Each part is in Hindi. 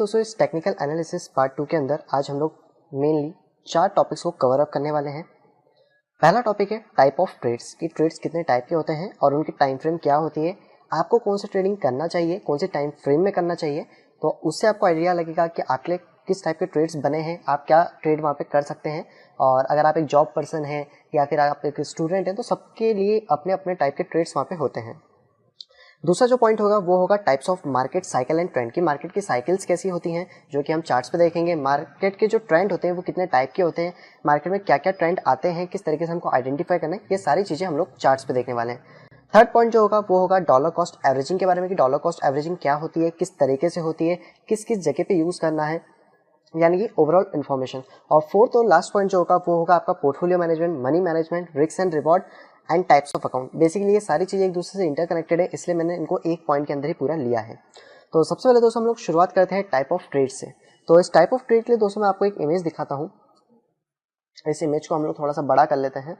दोस्तों इस टेक्निकल एनालिसिस पार्ट 2 के अंदर आज हम लोग मेनली 4 टॉपिक्स को कवर अप करने वाले हैं। पहला टॉपिक है टाइप ऑफ ट्रेड्स, कि ट्रेड्स कितने टाइप के होते हैं और उनकी टाइम फ्रेम क्या होती है, आपको कौन सा ट्रेडिंग करना चाहिए, कौन से टाइम फ्रेम में करना चाहिए। तो उससे आपको आइडिया लगेगा कि आपके लिए किस टाइप के ट्रेड्स बने हैं, आप क्या ट्रेड वहाँ पे कर सकते हैं। और अगर आप एक जॉब पर्सन हैं या फिर आप एक स्टूडेंट हैं तो सबके लिए अपने अपने टाइप के ट्रेड्स वहाँ पे होते हैं। दूसरा जो पॉइंट होगा वो होगा types of market cycle and trend, की मार्केट की साइकिल्स कैसी होती हैं जो कि हम चार्ट्स पे देखेंगे। मार्केट के जो ट्रेंड होते हैं वो कितने टाइप के होते हैं, मार्केट में क्या क्या ट्रेंड आते हैं, किस तरीके से हमको आइडेंटिफाई करना है, ये सारी चीज़ें हम लोग चार्ट्स पे देखने वाले हैं। थर्ड पॉइंट जो होगा वो होगा डॉलर कॉस्ट एवरेजिंग के बारे में, कि डॉलर कॉस्ट एवरेजिंग क्या होती है, किस तरीके से होती है, किस किस जगह पे यूज़ करना है, यानी कि ओवरऑल इन्फॉर्मेशन। और फोर्थ और लास्ट पॉइंट जो होगा वो होगा आपका portfolio management, money management, risk and reward and types of account. Basically ये सारी चीज़ें एक दूसरे से इंटरकनेक्टेड है, इसलिए मैंने इनको एक पॉइंट के अंदर ही पूरा लिया है। तो सबसे पहले दोस्तों हम लोग शुरुआत करते हैं टाइप ऑफ ट्रेड से। तो इस टाइप ऑफ ट्रेड के लिए दोस्तों मैं आपको एक इमेज दिखाता हूँ। इस इमेज को हम लोग थोड़ा सा बड़ा कर लेते हैं।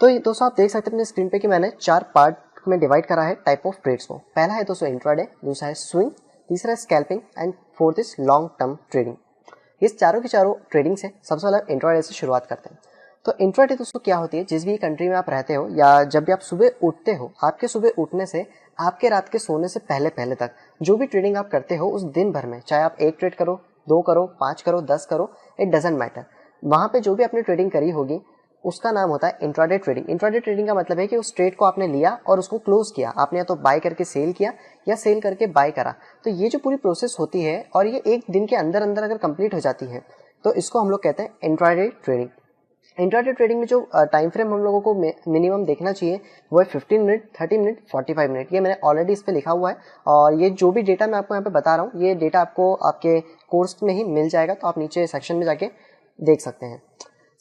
तो ये दोस्तों आप देख सकते हैं अपने स्क्रीन पे कि मैंने 4 पार्ट में डिवाइड करा है टाइप ऑफ ट्रेड्स को। पहला है दोस्तों इंट्राडे, दूसरा है स्विंग, तीसरा है scalping and fourth is long term trading. इस चारों की चारों ट्रेडिंग से सबसे पहले इंट्राडे से शुरुआत करते हैं। तो इंट्राडे दोस्तों क्या होती है, जिस भी कंट्री में आप रहते हो या जब भी आप सुबह उठते हो, आपके सुबह उठने से आपके रात के सोने से पहले पहले तक जो भी ट्रेडिंग आप करते हो उस दिन भर में, चाहे आप 1 ट्रेड करो, 2 करो, 5 करो, 10 करो, इट डजेंट मैटर, वहाँ पे जो भी आपने ट्रेडिंग करी होगी उसका नाम होता है इंट्राडे ट्रेडिंग। इंट्राडे ट्रेडिंग का मतलब है कि उस ट्रेड को आपने लिया और उसको क्लोज किया, आपने या तो बाय करके सेल किया या सेल करके बाय करा। तो ये जो पूरी प्रोसेस होती है और ये एक दिन के अंदर अंदर अगर कंप्लीट हो जाती है तो इसको हम लोग कहते हैं इंट्राडे ट्रेडिंग। इंट्राडे ट्रेडिंग में जो टाइम फ्रेम हम लोगों को मिनिमम देखना चाहिए वो है 15 मिनट, 30 मिनट, 45 मिनट। ये मैंने ऑलरेडी इस पे लिखा हुआ है और ये जो भी डेटा मैं आपको यहाँ पे बता रहा हूँ ये डेटा आपको आपके कोर्स में ही मिल जाएगा, तो आप नीचे सेक्शन में जाके देख सकते हैं।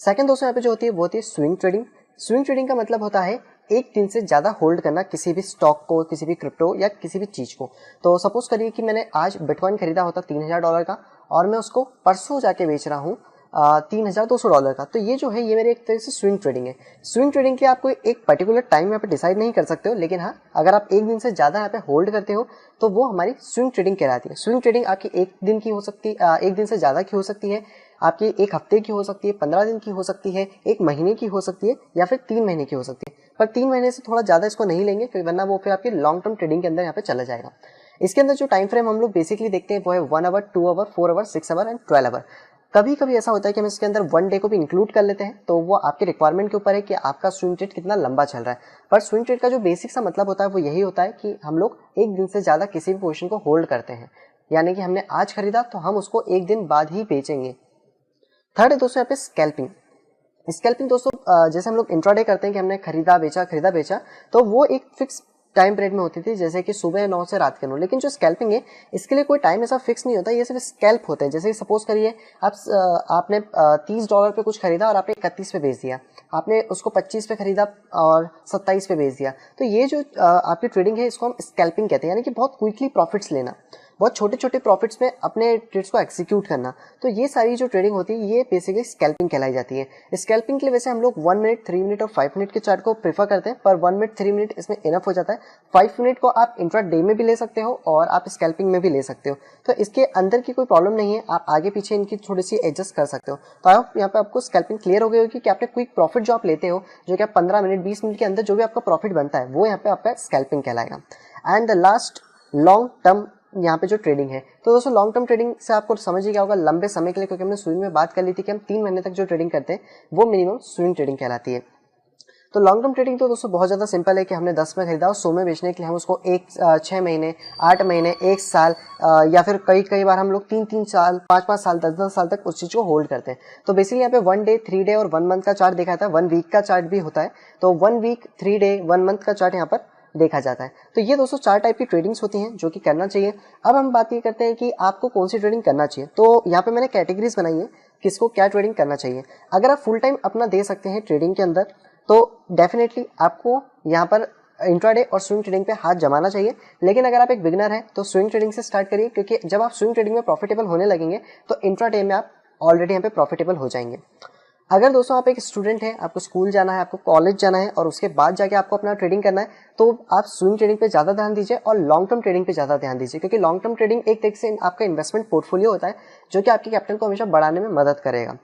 सेकंड दोस्तों यहाँ पे जो होती है वो होती है स्विंग ट्रेडिंग। स्विंग ट्रेडिंग का मतलब होता है एक दिन से ज़्यादा होल्ड करना किसी भी स्टॉक को, किसी भी क्रिप्टो या किसी भी चीज़ को। तो सपोज करिए कि मैंने आज बिटकॉइन खरीदा होता $3000 का और मैं उसको परसों जाके बेच रहा हूँ $3200 का। तो ये जो है ये मेरे एक तरह से स्विंग ट्रेडिंग है। स्विंग ट्रेडिंग के आप कोई एक पर्टिकुलर टाइम यहाँ पे डिसाइड नहीं कर सकते हो, लेकिन हाँ अगर आप एक दिन से ज़्यादा यहाँ पे होल्ड करते हो तो वो हमारी स्विंग ट्रेडिंग कहलाती है। स्विंग ट्रेडिंग आपकी एक दिन की हो सकती है, एक दिन से ज़्यादा की हो सकती है, आपकी एक हफ्ते की हो सकती है, 15 दिन की हो सकती है, एक महीने की हो सकती है या फिर 3 महीने की हो सकती है। पर 3 महीने से थोड़ा ज़्यादा इसको नहीं लेंगे फिर, वरना वो फिर आपकी लॉन्ग टर्म ट्रेडिंग के अंदर यहाँ पे चला जाएगा। इसके अंदर जो टाइम फ्रेम हम लोग बेसिकली देखते हैं वो है 1 hour, 2 hour, 4 hour, 6 hour and 12 hour. कभी कभी ऐसा होता है कि हम इसके अंदर 1 डे को भी इंक्लूड कर लेते हैं, तो वो आपके रिक्वायरमेंट के ऊपर है कि आपका स्विंग ट्रेड कितना लंबा चल रहा है। पर स्विंग ट्रेड का जो बेसिक सा मतलब होता है वो यही होता है कि हम लोग एक दिन से ज़्यादा किसी भी पोजीशन को होल्ड करते हैं, यानी कि हमने आज खरीदा तो हम उसको एक दिन बाद ही बेचेंगे। थर्ड है दोस्तों यहाँ पे स्कैल्पिंग। स्कैल्पिंग दोस्तों जैसे हम लोग इंट्राडे करते हैं कि हमने खरीदा बेचा, तो वो एक फिक्स टाइम पीरियड में होती थी, जैसे कि सुबह 9 से रात के 9। लेकिन जो स्कैल्पिंग है इसके लिए कोई टाइम ऐसा फिक्स नहीं होता, ये सिर्फ स्कैल्प होते हैं। जैसे कि सपोज करिए आपने $30 पे कुछ खरीदा और आपने 31 पे बेच दिया, आपने उसको 25 पे खरीदा और 27 पे बेच दिया। तो ये जो आपकी ट्रेडिंग है इसको हम स्कैल्पिंग कहते हैं, यानी कि बहुत क्विकली प्रॉफिट्स लेना, बहुत छोटे छोटे प्रॉफिट्स में अपने ट्रेड्स को एक्सिक्यूट करना। तो ये सारी जो ट्रेडिंग होती है ये बेसिकली स्कैल्पिंग कहलाई जाती है। स्कैल्पिंग के लिए वैसे हम लोग 1 मिनट, 3 मिनट और 5 मिनट के चार्ट को प्रेफर करते हैं, पर 1 मिनट, 3 मिनट इसमें इनफ हो जाता है। 5 मिनट को आप इंट्रा डे में भी ले सकते हो और आप स्कैल्पिंग में भी ले सकते हो, तो इसके अंदर की कोई प्रॉब्लम नहीं है, आप आगे पीछे इनकी थोड़ी सी एडजस्ट कर सकते हो। तो आप यहाँ पे आपको स्कैल्पिंग क्लियर हो गई होगी कि आपने क्विक प्रॉफिट जो आप लेते हो, जो कि आप 15 मिनट 20 मिनट के अंदर जो भी आपका प्रॉफिट बनता है वो यहाँ पे आपका स्कैल्पिंग कहलाएगा। And the last long term यहाँ पे जो ट्रेडिंग है, तो दोस्तों लॉन्ग टर्म ट्रेडिंग से आपको समझ ही क्या होगा, लंबे समय के लिए, क्योंकि हमने स्विंग में बात कर ली थी कि हम 3 महीने तक जो ट्रेडिंग करते हैं वो मिनिमम स्विंग ट्रेडिंग कहलाती है। तो लॉन्ग टर्म ट्रेडिंग तो दोस्तों बहुत ज़्यादा सिंपल है कि हमने 10 में खरीदा और 100 में बेचने के लिए हम उसको 6 महीने, 8 महीने, 1 साल या फिर कई बार हम लोग 3 साल, 5 साल, 10 साल तक उस चीज़ को होल्ड करते हैं। तो बेसिकली यहाँ पे 1 डे, 3 डे और 1 मंथ का चार्ट देखा था, 1 वीक का चार्ट भी होता है। तो 1 वीक, 3 डे, 1 मंथ का चार्ट यहाँ पर देखा जाता है। तो ये दोस्तों 4 टाइप की ट्रेडिंग्स होती हैं जो कि करना चाहिए। अब हम बात ये करते हैं कि आपको कौन सी ट्रेडिंग करना चाहिए। तो यहाँ पे मैंने कैटेगरीज बनाई है किसको क्या ट्रेडिंग करना चाहिए। अगर आप फुल टाइम अपना दे सकते हैं ट्रेडिंग के अंदर तो डेफिनेटली आपको यहाँ पर इंट्राडे और स्विंग ट्रेडिंग पे हाथ जमाना चाहिए। लेकिन अगर आप एक बिगिनर हैं तो स्विंग ट्रेडिंग से स्टार्ट करिए, क्योंकि जब आप स्विंग ट्रेडिंग में प्रॉफिटेबल होने लगेंगे तो इंट्राडे में आप ऑलरेडी यहाँ पे प्रॉफिटेबल हो जाएंगे। अगर दोस्तों आप एक स्टूडेंट हैं, आपको स्कूल जाना है, आपको कॉलेज जाना है और उसके बाद जाके आपको अपना ट्रेडिंग करना है, तो आप स्विंग ट्रेडिंग पे ज़्यादा ध्यान दीजिए और लॉन्ग टर्म ट्रेडिंग पे ज़्यादा ध्यान दीजिए, क्योंकि लॉन्ग टर्म ट्रेडिंग एक तरीके से आपका इन्वेस्टमेंट पोर्टफोलियो होता है जो कि आपके कैपिटल को हमेशा बढ़ाने में मदद करेगा।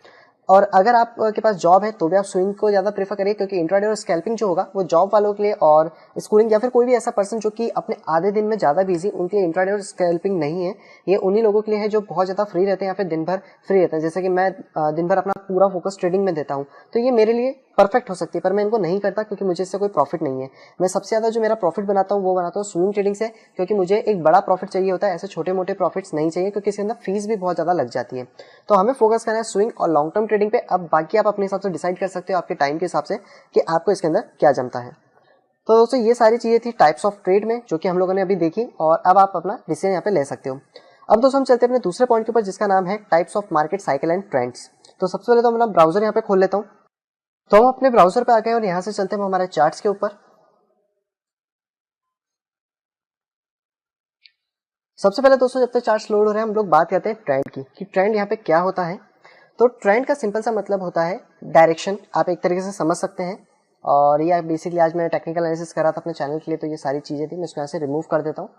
और अगर आपके पास जॉब है तो भी आप स्विंग को ज़्यादा प्रेफर करिए, क्योंकि इंट्राडे और स्कैल्पिंग जो होगा वो जॉब वालों के लिए और स्कूलिंग या फिर कोई भी ऐसा पर्सन जो कि अपने आधे दिन में ज़्यादा बिजी, उनके लिए इंट्राडे और स्कैल्पिंग नहीं है। ये उन्हीं लोगों के लिए है जो बहुत ज़्यादा फ्री रहते हैं या फिर दिन भर फ्री रहते हैं। जैसे कि मैं दिन भर अपना पूरा फोकस ट्रेडिंग में देता हूँ, तो ये मेरे लिए परफेक्ट हो सकती है, पर मैं इनको नहीं करता क्योंकि मुझे इससे कोई प्रॉफिट नहीं है। मैं सबसे ज़्यादा जो मेरा प्रॉफिट बनाता हूँ वो बनाता हूँ स्विंग ट्रेडिंग से, क्योंकि मुझे एक बड़ा प्रॉफिट चाहिए होता है, ऐसे छोटे मोटे प्रॉफिट्स नहीं चाहिए, क्योंकि इसके अंदर फीस भी बहुत ज़्यादा लग जाती है। तो हमें फोकस करना है स्विंग और लॉन्ग टर्म ट्रेडिंग पे। अब बाकी आप अपने हिसाब से डिसाइड कर सकते हो आपके टाइम के हिसाब से कि आपको इसके अंदर क्या जमता है। तो दोस्तों ये सारी चीज़ें थी टाइप्स ऑफ ट्रेड में, जो कि हम लोगों ने अभी देखी, और अब आप अपना डिसीजन यहाँ पे ले सकते हो। अब दोस्तों हम चलते हैं अपने दूसरे पॉइंट के ऊपर, जिसका नाम है types of market cycle and trends. तो सबसे पहले तो मैं अपना ब्राउजर यहाँ पे खोल लेता हूँ। तो हम अपने ब्राउजर पे आ गए और यहाँ से चलते हैं हमारे चार्ट्स के ऊपर। सबसे पहले दोस्तों जब तक चार्ट्स लोड हो रहे हैं हम लोग बात करते हैं ट्रेंड की, कि ट्रेंड यहाँ पे क्या होता है। तो ट्रेंड का सिंपल सा मतलब होता है डायरेक्शन, आप एक तरीके से समझ सकते हैं। और ये बेसिकली आज मैं टेक्निकल एनालिसिस कर रहा था अपने चैनल के लिए, तो ये सारी चीज़ें थी, मैं इसको यहाँ से रिमूव कर देता हूँ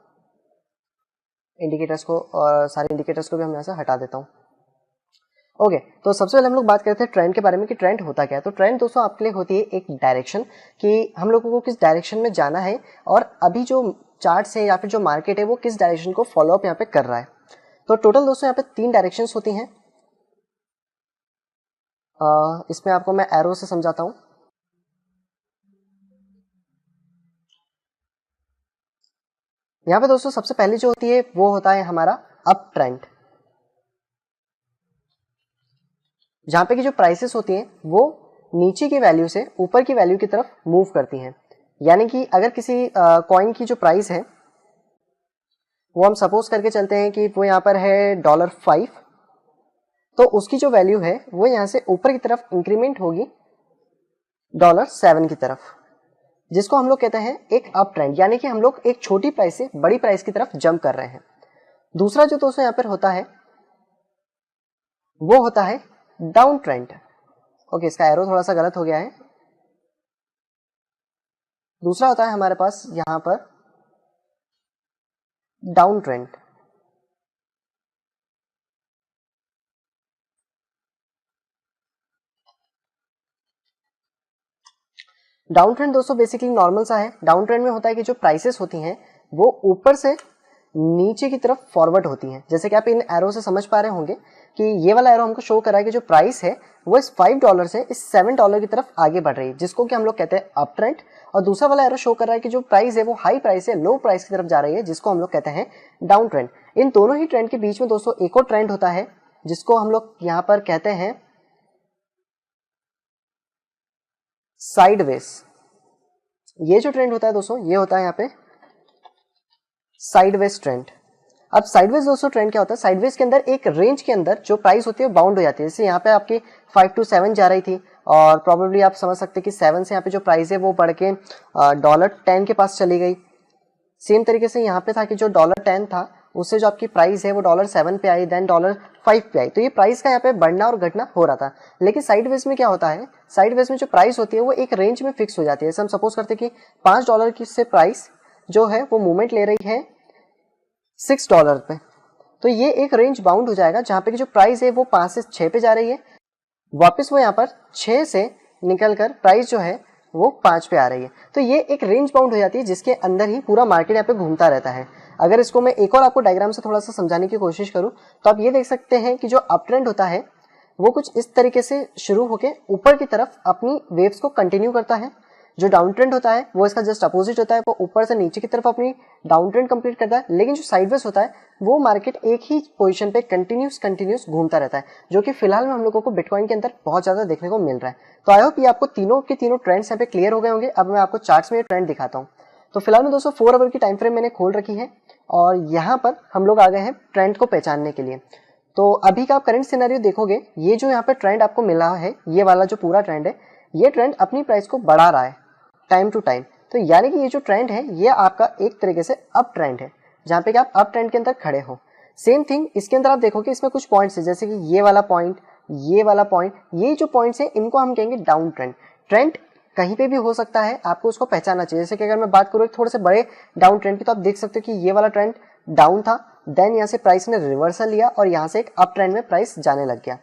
इंडिकेटर्स को, और सारे इंडिकेटर्स को भी हम यहाँ से हटा देता हूँ। ओके, तो सबसे पहले हम लोग बात करते हैं ट्रेंड के बारे में कि ट्रेंड होता क्या है। तो ट्रेंड दोस्तों आपके लिए होती है एक डायरेक्शन, कि हम लोगों को किस डायरेक्शन में जाना है और अभी जो चार्ट्स है या फिर जो मार्केट है वो किस डायरेक्शन को फॉलो अप यहाँ पे कर रहा है। तो टोटल दोस्तों यहाँ पे 3 डायरेक्शंस होती हैं। इसमें आपको मैं एरो से समझाता हूँ। यहाँ पे दोस्तों सबसे पहले जो होती है वो होता है हमारा अप ट्रेंड, जहाँ पे की जो प्राइसेस होती हैं वो नीचे की वैल्यू से ऊपर की वैल्यू की तरफ मूव करती हैं। यानी कि अगर किसी कॉइन की जो प्राइस है वो हम सपोज करके चलते हैं कि वो यहाँ पर है $5, तो उसकी जो वैल्यू है वो यहाँ से ऊपर की तरफ इंक्रीमेंट होगी $7 की तरफ, जिसको हम लोग कहते हैं एक अप ट्रेंड, यानी कि हम लोग एक छोटी प्राइस से बड़ी प्राइस की तरफ जंप कर रहे हैं। दूसरा जो दोस्तों यहाँ पर होता है वो होता है डाउन ट्रेंड। ओके, इसका एरो थोड़ा सा गलत हो गया है। दूसरा होता है हमारे पास यहां पर डाउन ट्रेंड। डाउन ट्रेंड दोस्तों बेसिकली नॉर्मल सा है। डाउन ट्रेंड में होता है कि जो प्राइसेस होती हैं वो ऊपर से नीचे की तरफ फॉरवर्ड होती हैं। जैसे कि आप इन एरो से समझ पा रहे होंगे कि ये वाला एरो हमको शो कर रहा है कि जो प्राइस है वो इस $5 से इस $7 की तरफ आगे बढ़ रही है, जिसको कि हम लोग कहते हैं अप ट्रेंड। और दूसरा वाला एरो शो कर रहा है कि जो प्राइस है वो हाई प्राइस से लो प्राइस की तरफ जा रही है, जिसको हम लोग कहते हैं डाउन ट्रेंड। इन दोनों ही ट्रेंड के बीच में दोस्तों एक और ट्रेंड होता है जिसको हम लोग यहाँ पर कहते हैं साइडवेज। ये जो ट्रेंड होता है दोस्तों ये होता है यहाँ पे साइडवेज ट्रेंड। अब साइडवेज दोस्तों ट्रेंड क्या होता है, साइडवेज के अंदर एक रेंज के अंदर जो प्राइस होती है बाउंड हो जाती है। जैसे यहाँ पे आपकी 5 to 7 जा रही थी और प्रॉब्लली आप समझ सकते हैं कि 7 से यहाँ पे जो प्राइस है वो बढ़ के $10 के पास चली गई। सेम तरीके से यहाँ पे था कि जो $10 था उससे जो आपकी प्राइस है वो $7 पे आई, देन $5 पे आई। तो ये प्राइस का यहाँ पे बढ़ना और घटना हो रहा था। लेकिन साइडवेज में क्या होता है, साइडवेज में जो प्राइस होती है वो एक रेंज में फिक्स हो जाती है। जैसे हम सपोज करते हैं कि $5 की से प्राइस जो है वो मूवमेंट ले रही है $6 पे, तो ये एक रेंज बाउंड हो जाएगा जहाँ पे कि जो प्राइस है वो 5 से 6 पे जा रही है, वापस वो यहाँ पर 6 से निकल कर प्राइस जो है वो 5 पे आ रही है। तो ये एक रेंज बाउंड हो जाती है जिसके अंदर ही पूरा मार्केट यहाँ पे घूमता रहता है। अगर इसको मैं एक और आपको डायग्राम से थोड़ा सा समझाने की कोशिश करूँ तो आप ये देख सकते हैं कि जो अप ट्रेंड होता है वो कुछ इस तरीके से शुरू होकर ऊपर की तरफ अपनी वेव्स को कंटिन्यू करता है। जो डाउन ट्रेंड होता है वो इसका जस्ट अपोजिट होता है, वो ऊपर से नीचे की तरफ अपनी डाउन ट्रेंड कंप्लीट करता है। लेकिन जो साइडवेज होता है वो मार्केट एक ही पोजीशन पे कंटिन्यूस घूमता रहता है, जो कि फिलहाल में हम लोगों को बिटकॉइन के अंदर बहुत ज्यादा देखने को मिल रहा है। तो आई होप ये आपको तीनों के तीनों ट्रेंड्स यहाँ पे क्लियर हो गए होंगे। अब मैं आपको चार्ट्स में ट्रेंड दिखाता हूँ। तो फिलहाल में दोस्तों 4 आवर की टाइम फ्रेम मैंने खोल रखी है और यहाँ पर हम लोग आ गए हैं ट्रेंड को पहचानने के लिए। तो अभी का आप करंट सिनेरियो देखोगे, ये जो यहाँ पे ट्रेंड आपको मिला है, ये वाला जो पूरा ट्रेंड है, ये ट्रेंड अपनी प्राइस को बढ़ा रहा है टाइम टू टाइम। तो यानी कि ये जो ट्रेंड है ये आपका एक तरीके से अप ट्रेंड है, जहाँ पे कि आप अप ट्रेंड के अंदर खड़े हो। सेम थिंग इसके अंदर आप देखोगे इसमें कुछ पॉइंट्स है, जैसे कि ये वाला पॉइंट, ये वाला पॉइंट, ये जो पॉइंट्स हैं इनको हम कहेंगे डाउन ट्रेंड। ट्रेंड कहीं पे भी हो सकता है, आपको उसको पहचानना चाहिए। जैसे कि अगर मैं बात करूँ थोड़े से बड़े डाउन ट्रेंड की, तो आप देख सकते हो कि ये वाला ट्रेंड डाउन था, देन यहाँ से प्राइस ने रिवर्सल लिया और यहाँ से एक अप ट्रेंड में प्राइस जाने लग गया।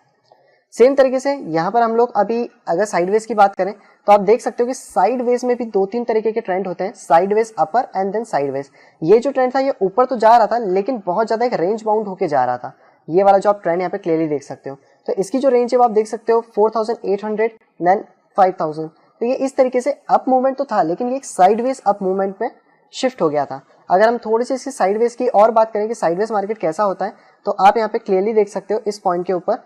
सेम तरीके से यहाँ पर हम लोग अभी अगर साइडवेज की बात करें तो आप देख सकते हो कि साइडवेज में भी 2-3 तरीके के ट्रेंड होते हैं, sideways, upper and then sideways. ये जो ट्रेंड था ये ऊपर तो जा रहा था लेकिन बहुत ज्यादा एक रेंज बाउंड होके जा रहा था। ये वाला जो आप ट्रेंड यहाँ पे क्लियरली देख सकते हो, तो इसकी जो रेंज है वो आप देख सकते हो 4800 देन 5000। तो ये इस तरीके से अप मूवमेंट तो था लेकिन ये एक साइडवेज अप मूवमेंट में शिफ्ट हो गया था। अगर हम थोड़ी सी इसकी साइडवेज की और बात करें कि साइडवेज मार्केट कैसा होता है, तो आप यहाँ पे क्लियरली देख सकते हो इस पॉइंट के ऊपर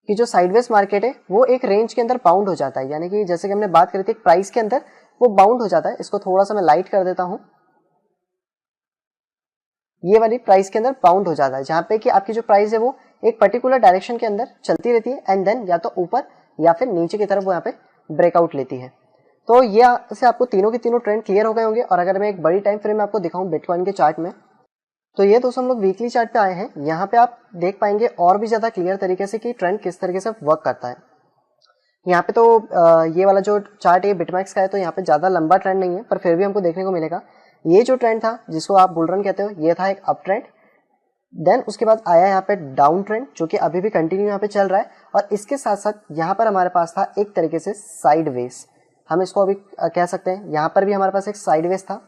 कि जो साइडवेज मार्केट है वो एक रेंज के अंदर बाउंड हो जाता है, यानी कि जैसे कि हमने बात करी थी प्राइस के अंदर वो बाउंड हो जाता है। इसको थोड़ा सा मैं लाइट कर देता हूं, ये वाली प्राइस के अंदर बाउंड हो जाता है, जहां पे कि आपकी जो प्राइस है वो एक पर्टिकुलर डायरेक्शन के अंदर चलती रहती है एंड देन या तो ऊपर या फिर नीचे की तरफ वो यहाँ पे ब्रेकआउट लेती है। तो ये से आपको तीनों के तीनों ट्रेंड क्लियर हो गए होंगे। और अगर मैं एक बड़ी टाइम फ्रेम में आपको दिखाऊं बिटकॉइन के चार्ट में, तो ये दोस्तों हम लोग वीकली चार्ट पे आए हैं। यहाँ पे आप देख पाएंगे और भी ज्यादा क्लियर तरीके से कि ट्रेंड किस तरीके से वर्क करता है। यहाँ पे तो ये वाला जो चार्ट है बिटमैक्स का है, तो यहाँ पे ज्यादा लंबा ट्रेंड नहीं है पर फिर भी हमको देखने को मिलेगा। ये जो ट्रेंड था जिसको आप बुल रन कहते हो, ये था एक अप ट्रेंड, देन उसके बाद आया यहाँ पे डाउन ट्रेंड जो कि अभी भी कंटिन्यू यहाँ पे चल रहा है, और इसके साथ साथ यहाँ पर हमारे पास था एक तरीके से साइडवेज, हम इसको अभी कह सकते हैं। यहाँ पर भी हमारे पास एक साइडवेज था।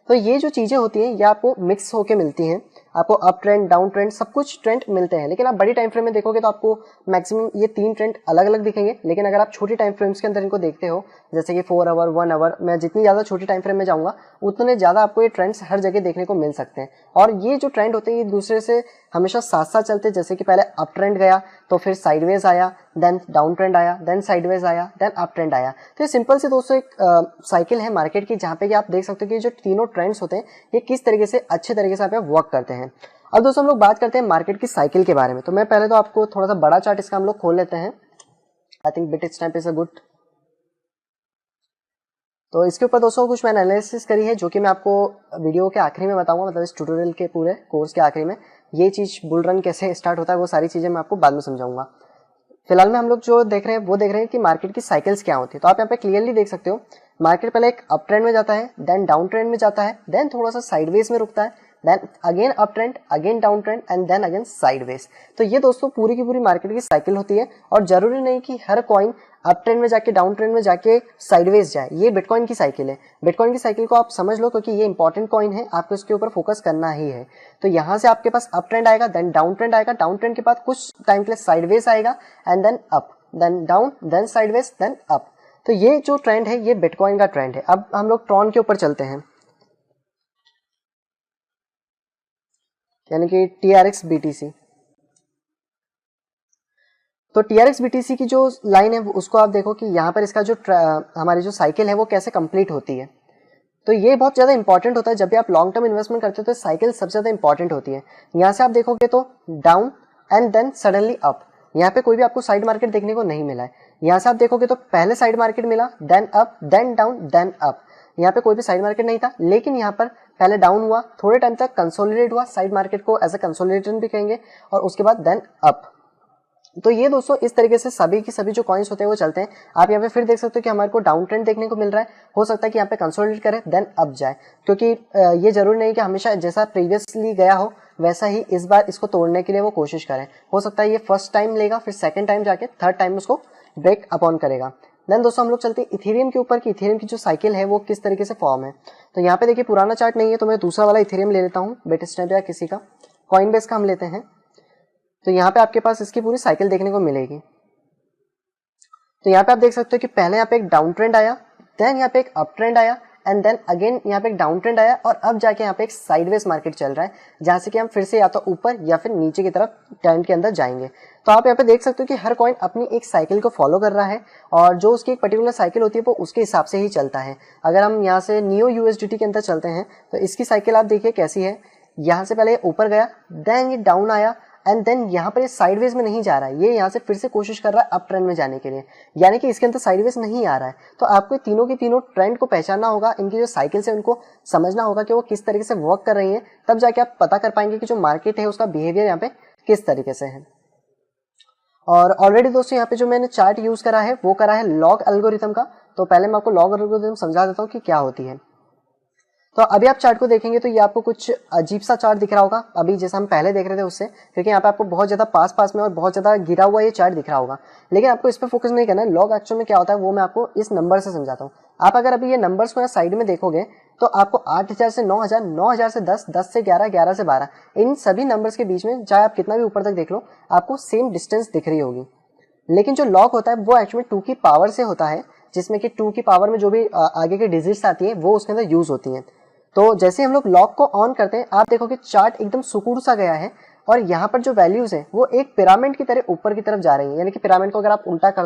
तो ये जो चीजें होती हैं ये आपको मिक्स होके मिलती हैं, आपको अप ट्रेंड, डाउन ट्रेंड, सब कुछ ट्रेंड मिलते हैं। लेकिन आप बड़ी टाइम फ्रेम में देखोगे तो आपको मैक्सिमम ये 3 ट्रेंड अलग अलग दिखेंगे। लेकिन अगर आप छोटी टाइम फ्रेम्स के अंदर इनको देखते हो, जैसे कि 4 आवर, 1 आवर, मैं जितनी ज्यादा छोटी टाइम फ्रेम में जाऊंगा उतने ज्यादा आपको ये ट्रेंड्स हर जगह देखने को मिल सकते हैं। और ये जो ट्रेंड होते हैं ये दूसरे से हमेशा साथ साथ चलते हैं। जैसे कि पहले अप ट्रेंड गया तो फिर साइडवेज आया, देन डाउन ट्रेंड आया, देन साइडवेज आया, देन अप ट्रेंड आया। तो ये सिंपल से दोस्तों एक साइकिल है मार्केट की, जहाँ पे कि आप देख सकते हो कि जो तीनों ट्रेंड्स होते हैं ये किस तरीके से अच्छे तरीके से यहाँ पे वर्क करते हैं। अब दोस्तों हम लोग बात करते हैं मार्केट की साइकिल के बारे में। तो मैं पहले तो आपको थोड़ा सा बड़ा चार्ट इसका हम लोग खोल लेते हैं। I think Bitsnap is a good. तो इसके ऊपर दोस्तों कुछ मैंने एनालिसिस करी है जो कि मैं आपको वीडियो के आखिरी में बताऊंगा, मतलब इस ट्यूटोरियल के पूरे कोर्स के आखिरी में ये चीज बुल रन कैसे स्टार्ट होता है वो सारी चीजें मैं आपको बाद में समझाऊंगा। फिलहाल में हम लोग जो देख रहे हैं वो देख रहे हैं कि मार्केट की साइकिल्स क्या होती है। तो आप यहाँ पे क्लियरली देख सकते हो मार्केट पहले एक अप ट्रेंड में जाता है, देन डाउन ट्रेंड में जाता है, देन थोड़ा सा साइडवेज में रुकता है, then again up trend, again down trend and then again sideways. तो ये दोस्तों पूरी की पूरी मार्केट की साइकिल होती है। और जरूरी नहीं कि हर कॉइन अप ट्रेंड में जाके डाउन ट्रेंड में जाके साइडवेज जाए, ये बिटकॉइन की साइकिल है। बिटकॉइन की साइकिल को आप समझ लो क्योंकि ये इंपॉर्टेंट कॉइन है, आपको इसके ऊपर फोकस करना ही है। तो यहाँ से आपके पास अप ट्रेंड आएगा, देन डाउन ट्रेंड आएगा, डाउन ट्रेंड के बाद कुछ टाइम के लिए साइडवेज आएगा and then up, then down, then sideways, then up. तो ये जो ट्रेंड है ये बिटकॉइन का ट्रेंड है। अब हम लोग ट्रॉन के ऊपर चलते हैं, यानी कि TRX BTC। तो TRX BTC की जो लाइन है उसको आप देखो कि यहाँ पर इसका जो हमारी जो साइकिल है वो कैसे कंप्लीट होती है। तो ये बहुत ज्यादा इंपॉर्टेंट होता है जब भी आप लॉन्ग टर्म इन्वेस्टमेंट करते हो, तो साइकिल सबसे ज्यादा इंपॉर्टेंट होती है। यहाँ से आप देखोगे तो down and then suddenly up, यहाँ पे कोई भी आपको साइड मार्केट देखने को नहीं मिला है। यहाँ से आप देखोगे तो पहले साइड मार्केट मिला, then up, then down, then up. यहाँ पे कोई भी साइड मार्केट नहीं था, लेकिन यहाँ पर पहले डाउन हुआ, थोड़े टाइम तक कंसोलिडेट हुआ, साइड मार्केट को एज ए कंसोलिडेशन भी कहेंगे, और उसके बाद देन अप। तो ये दोस्तों इस तरीके से सभी की सभी जो कॉइन्स होते हैं वो चलते हैं। आप यहाँ पे फिर देख सकते हो कि हमारे को डाउन ट्रेंड देखने को मिल रहा है, हो सकता है कि यहाँ पे कंसोलिडेट करे देन अप जाए, क्योंकि ये जरूरी नहीं कि हमेशा जैसा प्रीवियसली गया हो वैसा ही इस बार इसको तोड़ने के लिए वो कोशिश करें। हो सकता है ये फर्स्ट टाइम लेगा, फिर सेकंड टाइम जाके थर्ड टाइम उसको ब्रेक अपॉन करेगा। देन दोस्तों हम लोग चलते हैं इथेरियम के ऊपर कि इथेरियम की जो साइकिल है वो किस तरीके से फॉर्म है। तो यहाँ पे देखिए पुराना चार्ट नहीं है तो मैं दूसरा वाला इथेरियम ले लेता हूँ, बिटस्नैप या किसी का, कॉइनबेस का हम लेते हैं। तो यहाँ पे आपके पास इसकी पूरी साइकिल देखने को मिलेगी। तो यहाँ पे आप देख सकते हो कि पहले यहाँ पे एक डाउन ट्रेंड आया, देन यहाँ पे एक अप ट्रेंड आया एंड देन अगेन यहाँ पे एक डाउन ट्रेंड आया, और अब जाके यहाँ पे एक साइडवेज मार्केट चल रहा है, जहां से कि हम फिर से या तो ऊपर या फिर नीचे की तरफ ट्रेंड के अंदर जाएंगे। तो आप यहाँ पे देख सकते हो कि हर कॉइन अपनी एक साइकिल को फॉलो कर रहा है, और जो उसकी एक पर्टिकुलर साइकिल होती है वो उसके हिसाब से ही चलता है। अगर हम यहाँ से नियो USDT के अंदर चलते हैं तो इसकी साइकिल आप देखिए कैसी है। यहाँ से पहले ऊपर गया, देन ये डाउन आया एंड देन यहाँ पर ये साइडवेज में नहीं जा रहा है, ये यहाँ से फिर से कोशिश कर रहा है अप ट्रेंड में जाने के लिए, यानी कि इसके अंदर साइडवेज नहीं आ रहा है। तो आपको तीनों की तीनों ट्रेंड को पहचानना होगा, इनकी जो साइकिल है उनको समझना होगा कि वो किस तरीके से वर्क कर रही है, तब जाके आप पता कर पाएंगे कि जो मार्केट है उसका बिहेवियर यहाँ पे किस तरीके से है। और ऑलरेडी दोस्तों यहाँ पे जो मैंने चार्ट यूज़ करा है वो करा है लॉग एल्गोरिथम का। तो पहले मैं आपको लॉग एल्गोरिथम समझा देता हूँ कि क्या होती है। तो अभी आप चार्ट को देखेंगे तो ये आपको कुछ अजीब सा चार्ट दिख रहा होगा, अभी जैसा हम पहले देख रहे थे उससे, क्योंकि यहाँ पे आपको बहुत ज़्यादा पास में और बहुत ज़्यादा गिरा हुआ ये चार्ट दिख रहा होगा। लेकिन आपको इस पर फोकस नहीं करना है। लॉग एक्चुअल में क्या होता है वो मैं आपको इस नंबर से समझाता हूँ। आप अगर अभी ये नंबर्स को साइड में देखोगे तो आपको 8000 से 9000, 9000 से 10, 10 से 11, 11 से 12, इन सभी नंबर्स के बीच में चाहे आप कितना भी ऊपर तक देख लो आपको सेम डिस्टेंस दिख रही होगी। लेकिन जो लॉग होता है वो एक्चुअली 2 की पावर से होता है, जिसमें कि 2 की पावर में जो भी आगे की डिजिट्स आती है वो उसके अंदर यूज होती हैं। तो जैसे हम लोग लॉग को ऑन करते हैं आप देखोगे चार्ट एकदम सुकून सा गया है और यहाँ पर जो वैल्यूज है वो एक पिरामिड की तरह ऊपर की तरफ जा रही है। यानी कि पिरामिड को अगर आप उल्टा कर